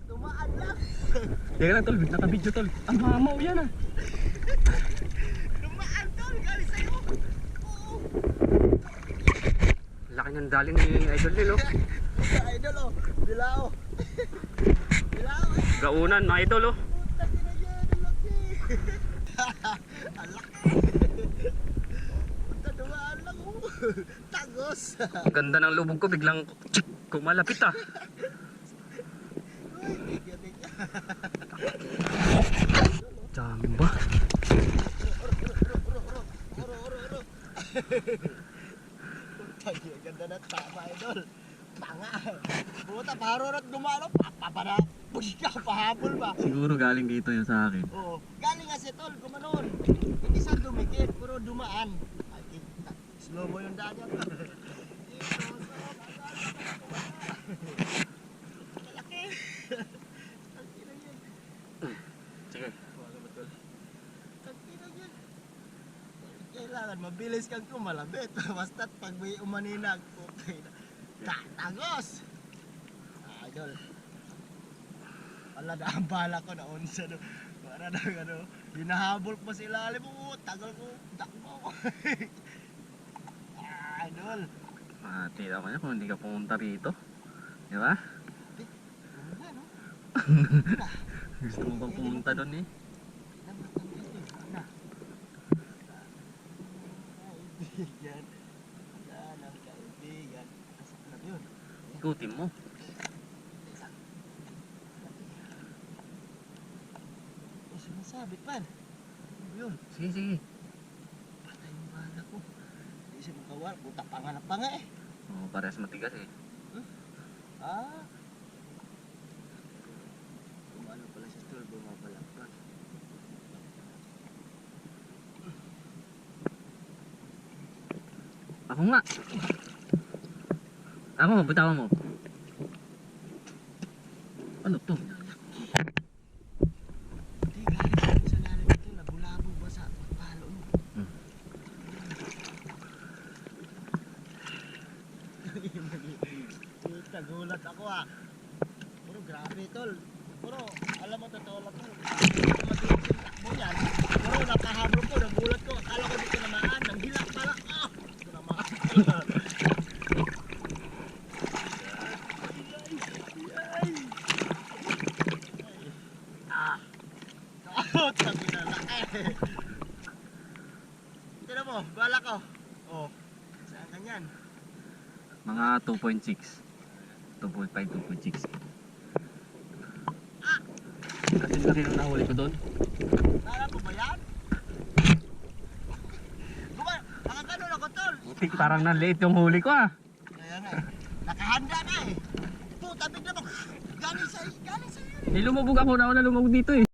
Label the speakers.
Speaker 1: Tumaan lang.
Speaker 2: Teka lang tol, naka-video tol. Ang mamaw yan ah.
Speaker 1: Tumaan tol, galing sa'yo. Oo.
Speaker 2: Laki ng dali ni Idol Lil oh.
Speaker 1: Idol oh, bilao. Bilao eh.
Speaker 2: Gaunan mga idol oh.
Speaker 1: Puta na yan, ang laki. Ang laki. Punta dumaan lang oh. Tagos.
Speaker 2: Ang ganda ng lubog ko, biglang tsk, kumalapit ah.
Speaker 1: Uy, tigyan.
Speaker 2: Dami ba?
Speaker 1: Uro. Ang ganda na tama idol. Tanga. Puta, parorot gumano. Papapana. Push ka, pahabol ba?
Speaker 2: Siguro galing dito yun sa akin.
Speaker 1: Oo. Galing nga si tol, gumanon. Hindi siya dumikit, puro dumaan. Ay, slow mo yung daan yan. Malaki. Ang ina yun.
Speaker 2: Sige.
Speaker 1: Wala ba tol? Ang ina yun. Kailangan mabilis kang kumalabit. Basta't pag may umaninag, okay na. Tagos! Idol. Wala na ang bala ko na unsa no. Para na ano, hinahabol pa sila alim mo, tagal ko, takbo. Idol.
Speaker 2: Tira ko niya kung hindi ka pumunta rito. Di ba?
Speaker 1: Ano no?
Speaker 2: Gusto mo bang pumunta doon eh?
Speaker 1: Kaibigan. Yan ang kaibigan. Asak na yun.
Speaker 2: Ikutin mo.
Speaker 1: O sinasabit man. Ano yun?
Speaker 2: Sige.
Speaker 1: Patay yung bala ko. Hindi siya makawal. Puta panganap pa nga eh.
Speaker 2: Oo, parehas matigas eh.
Speaker 1: Ah. Kumano pala siya tol, bumabalak pa.
Speaker 2: Ako nga. Ako, bitawan mo. Ano to?
Speaker 1: Hindi, galing sa lalim ito. Nabulabog ba sa pagpalo mo? Tagulat ako ah. Puro grabe tol. Puro, alam mo totoo lang tol. Mabilis yung takbo yan. Puro nakahabol ko, nagulat ko. Akala ko dito namaan. Nanghilak pala. Ah! Dito namaan. Sabi na laki. Tira mo, bala ko. Oh, saan kanyan?
Speaker 2: Mga 2.6. 2.5, 2.6. Kasi laki nang nahuli ko doon.
Speaker 1: Nara po ba yan? Mga ganun ako tol.
Speaker 2: Buti parang naliit yung huli ko ah.
Speaker 1: Kaya nga eh. Nakahanda na eh. Puta, bigla mo. Galing sa'yo.
Speaker 2: Lumubog ako na lumubog dito eh.